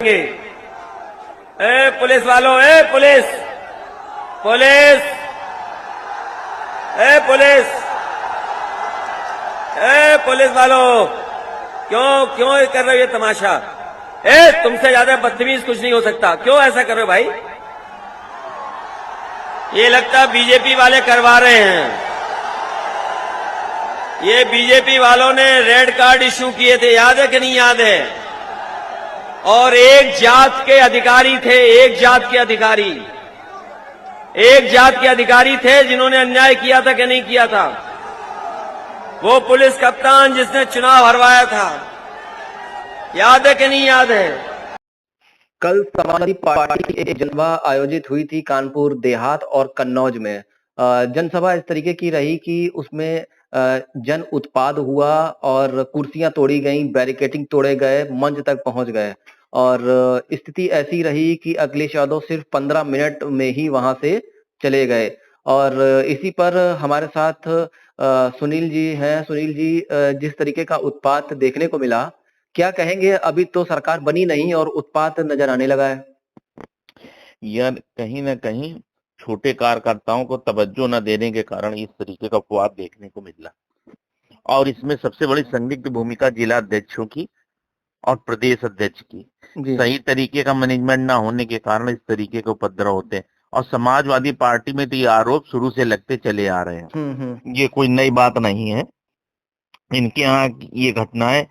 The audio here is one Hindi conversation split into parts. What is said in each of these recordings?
ए पुलिस वालों, ए पुलिस पुलिस ए पुलिस ए पुलिस वालों, क्यों क्यों कर रहे हो ये तमाशा? तुमसे ज्यादा बदतमीज कुछ नहीं हो सकता। क्यों ऐसा कर रहे हो भाई? ये लगता बीजेपी वाले करवा रहे हैं। ये बीजेपी वालों ने रेड कार्ड इश्यू किए थे, याद है कि नहीं याद है? और एक जात के अधिकारी थे, एक जात के अधिकारी थे जिन्होंने अन्याय किया था कि नहीं किया था? वो पुलिस कप्तान जिसने चुनाव हरवाया था, याद है कि नहीं याद है? कल समाजवादी पार्टी की एक जनसभा आयोजित हुई थी कानपुर देहात और कन्नौज में। जनसभा इस तरीके की रही कि उसमें जन उत्पाद हुआ और कुर्सियां तोड़ी गईं, बैरिकेडिंग तोड़े गए, मंच तक पहुंच गए और स्थिति ऐसी रही कि अखिलेश यादव सिर्फ 15 मिनट में ही वहां से चले गए। और इसी पर हमारे साथ सुनील जी हैं। सुनील जी, जिस तरीके का उत्पात देखने को मिला, क्या कहेंगे? अभी तो सरकार बनी नहीं और उत्पात नजर आने लगा है। यार कहीं ना कहीं छोटे कार्यकर्ताओं को तवज्जो न देने के कारण इस तरीके का अपवाद देखने को मिला और इसमें सबसे बड़ी संदिग्ध भूमिका जिला अध्यक्षों की और प्रदेश अध्यक्ष की। सही तरीके का मैनेजमेंट ना होने के कारण इस तरीके के उपद्रव होते हैं और समाजवादी पार्टी में तो ये आरोप शुरू से लगते चले आ रहे हैं। ये कोई नई बात नहीं है, इनके यहाँ ये घटनाएं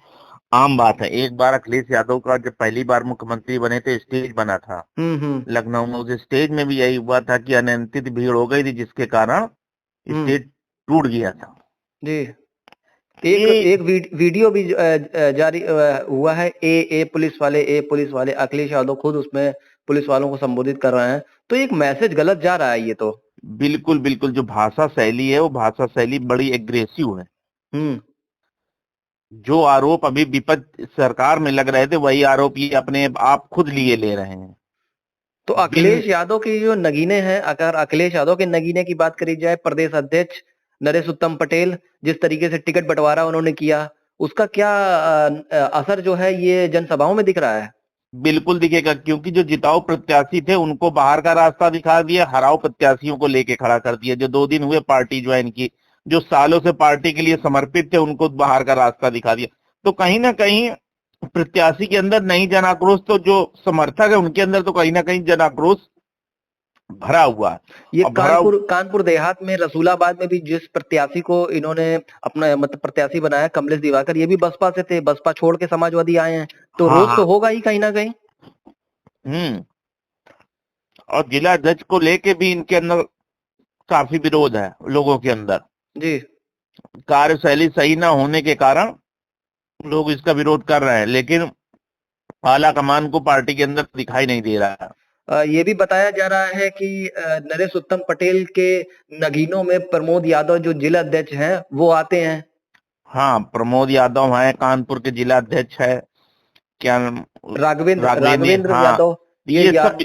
आम बात है। एक बार अखिलेश यादव का जब पहली बार मुख्यमंत्री बने थे, स्टेज बना था लखनऊ में, उस स्टेज में भी यही हुआ था कि अनियंत्रित भीड़ हो गई थी जिसके कारण स्टेज टूट गया था। जी, एक वीडियो भी जारी हुआ है। ए पुलिस वाले अखिलेश यादव खुद उसमें पुलिस वालों को संबोधित कर रहे हैं, तो एक मैसेज गलत जा रहा है ये तो। बिल्कुल बिल्कुल, जो भाषा शैली है वो भाषा शैली बड़ी एग्रेसिव है। जो आरोप अभी विपक्ष सरकार में लग रहे थे वही आरोप ये अपने आप खुद लिए ले रहे हैं। तो अखिलेश यादव की जो नगीने हैं, अगर अखिलेश यादव के नगीने की बात करी जाए, प्रदेश अध्यक्ष नरेश उत्तम पटेल जिस तरीके से टिकट बंटवारा उन्होंने किया, उसका क्या असर जो है ये जनसभाओं में दिख रहा है? बिल्कुल दिखेगा, क्योंकि जो जिताऊ प्रत्याशी थे उनको बाहर का रास्ता दिखा दिया, हराओ प्रत्याशियों को लेके खड़ा कर दिया। जो 2 दिन हुए पार्टी ज्वाइन की, जो सालों से पार्टी के लिए समर्पित थे उनको बाहर का रास्ता दिखा दिया। तो कहीं ना कहीं प्रत्याशी के अंदर नहीं जन आक्रोश, तो जो समर्थक है उनके अंदर तो कहीं ना कहीं जन आक्रोश भरा हुआ है। ये कानपुर देहात में, रसूलाबाद में भी जिस प्रत्याशी को इन्होंने अपना मतलब प्रत्याशी बनाया, कमलेश दिवाकर, ये भी बसपा से थे, बसपा छोड़ के समाजवादी आए हैं, तो रोष तो होगा ही कहीं ना कहीं। और जिला अध्यक्ष को लेके भी इनके अंदर काफी विरोध है लोगों के अंदर जी। कार्यशैली सही ना होने के कारण लोग इसका विरोध कर रहे हैं, लेकिन आला कमान को पार्टी के अंदर दिखाई नहीं दे रहा है। ये भी बताया जा रहा है कि नरेश उत्तम पटेल के नगीनों में प्रमोद यादव जो जिला अध्यक्ष हैं वो आते हैं। हाँ, प्रमोद यादव है, कानपुर के जिला अध्यक्ष है, क्या राघवेंद्र यादव, ये सब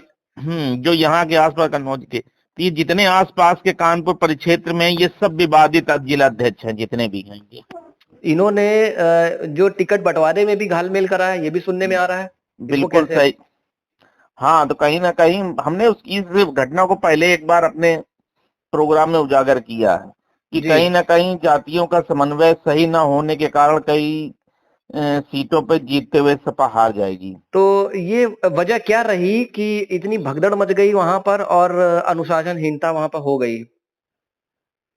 जो यहाँ के आसपास कन्नौज के, ये जितने आसपास के कानपुर परिक्षेत्र में ये सब विवादित जिला अध्यक्ष हैं जितने भी हैं। इन्होंने जो टिकट बंटवारे में भी घालमेल करा है, ये भी सुनने में आ रहा है। बिल्कुल सही। हाँ, तो कहीं ना कहीं हमने इस घटना को पहले एक बार अपने प्रोग्राम में उजागर किया है कि कहीं ना कहीं जातियों का समन्वय सही ना होने के कारण कई सीटों पर जीतते हुए सपा हार जाएगी। तो ये वजह क्या रही कि इतनी भगदड़ मच गई वहां पर और अनुशासनहीनता वहां पर हो गई?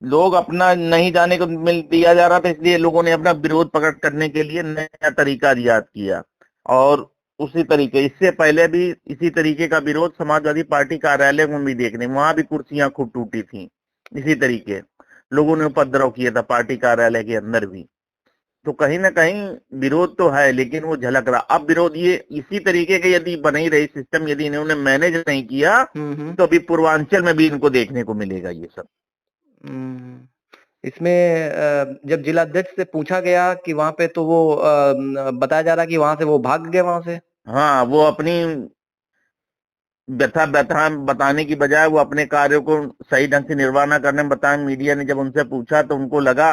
लोग अपना नहीं जाने को मिल दिया जा रहा था, इसलिए लोगों ने अपना विरोध प्रकट करने के लिए नया तरीका इजाद किया। और उसी तरीके, इससे पहले भी इसी तरीके का विरोध समाजवादी पार्टी कार्यालय में भी देखने, वहां भी कुर्सियां खूब टूटी थी, इसी तरीके लोगों ने उपद्रव किया था पार्टी कार्यालय के अंदर भी। तो कहीं ना कहीं विरोध तो है, लेकिन वो झलक रहा। अब विरोध ये इसी तरीके के यदि बनी रही सिस्टम, यदि इन्होंने मैनेज नहीं किया तो अभी पूर्वांचल में भी इनको देखने को मिलेगा ये सब। इसमें जब जिला अध्यक्ष से पूछा गया कि वहां पे, तो वो बताया जा रहा कि वहां से वो भाग गए वहां से। हाँ, वो अपनी व्यथा बताने की बजाय वो अपने कार्यों को सही ढंग से निर्वाह न करने में बताया। मीडिया ने जब उनसे पूछा तो उनको लगा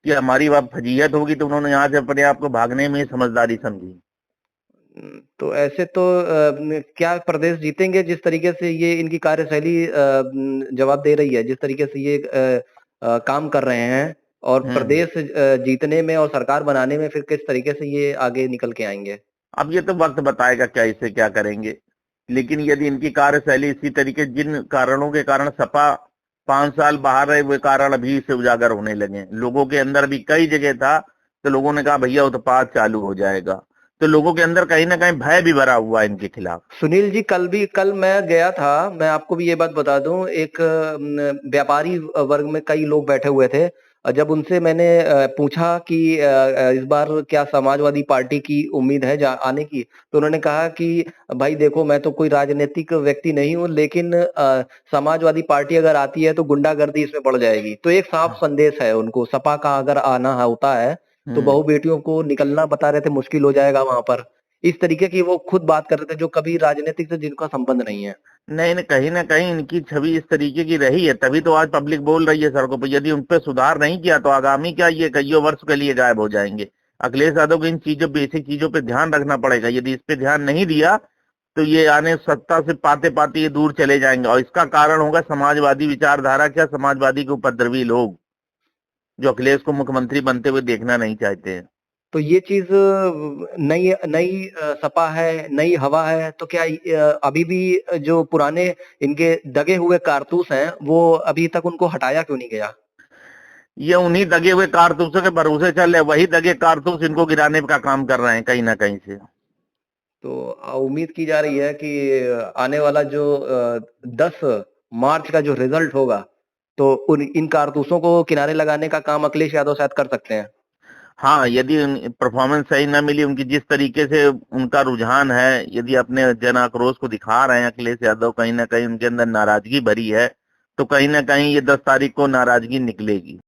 कि हमारी बात फजीहत होगी, तो उन्होंने यहाँ से अपने आप को भागने में समझदारी समझी। तो ऐसे तो क्या प्रदेश जीतेंगे जिस तरीके से ये इनकी कार्यशैली जवाब दे रही है, जिस तरीके से ये काम कर रहे हैं और प्रदेश जीतने में और सरकार बनाने में फिर किस तरीके से ये आगे निकल के आएंगे? अब ये तो वक्त बताएगा क्या इसे क्या करेंगे। लेकिन यदि इनकी कार्यशैली इसी तरीके, जिन कारणों के कारण सपा 5 साल बाहर रहे, वे कारण अभी से उजागर होने लगे। लोगों के अंदर भी कई जगह था तो लोगों ने कहा भैया उत्पात चालू हो जाएगा, तो लोगों के अंदर कहीं ना कहीं भय भी भरा हुआ है इनके खिलाफ। सुनील जी, कल मैं गया था, मैं आपको भी ये बात बता दूं, एक व्यापारी वर्ग में कई लोग बैठे हुए थे। जब उनसे मैंने पूछा कि इस बार क्या समाजवादी पार्टी की उम्मीद है आने की, तो उन्होंने कहा कि भाई देखो, मैं तो कोई राजनीतिक व्यक्ति नहीं हूँ, लेकिन समाजवादी पार्टी अगर आती है तो गुंडागर्दी इसमें बढ़ जाएगी। तो एक साफ संदेश है उनको, सपा का अगर आना होता है तो बहू बेटियों को निकलना, बता रहे थे, मुश्किल हो जाएगा वहां पर। इस तरीके की वो खुद बात कर रहे थे, जो कभी राजनीतिक से जिनका संबंध नहीं है। नहीं, कहीं ना कहीं इनकी छवि इस तरीके की रही है, तभी तो आज पब्लिक बोल रही है सड़कों पर। यदि उन पे सुधार नहीं किया तो आगामी क्या ये कईयों वर्ष के लिए गायब हो जाएंगे। अखिलेश यादव को इन चीजों, बेसिक चीजों पे ध्यान रखना पड़ेगा। यदि इस पे ध्यान नहीं दिया तो ये आने सत्ता से पाते पाते ये दूर चले जाएंगे, और इसका कारण होगा समाजवादी विचारधारा, क्या समाजवादी के उपद्रवी लोग जो अखिलेश को मुख्यमंत्री बनते हुए देखना नहीं चाहते हैं। तो ये चीज नई नई सपा है, नई हवा है, तो क्या अभी भी जो पुराने इनके दगे हुए कारतूस हैं वो अभी तक उनको हटाया क्यों नहीं गया? ये उन्हीं दगे हुए कारतूसों के भरोसे चल रहे, वही दगे कारतूस इनको गिराने का काम कर रहे हैं कहीं ना कहीं से। तो उम्मीद की जा रही है कि आने वाला जो 10 मार्च का जो रिजल्ट होगा, तो इन कारतूसों को किनारे लगाने का काम अखिलेश यादव शायद कर सकते हैं। हाँ, यदि परफॉर्मेंस सही न मिली उनकी, जिस तरीके से उनका रुझान है, यदि अपने जन आक्रोश को दिखा रहे हैं अखिलेश यादव, कहीं ना कहीं उनके अंदर नाराजगी भरी है, तो कहीं ना कहीं ये 10 तारीख को नाराजगी निकलेगी।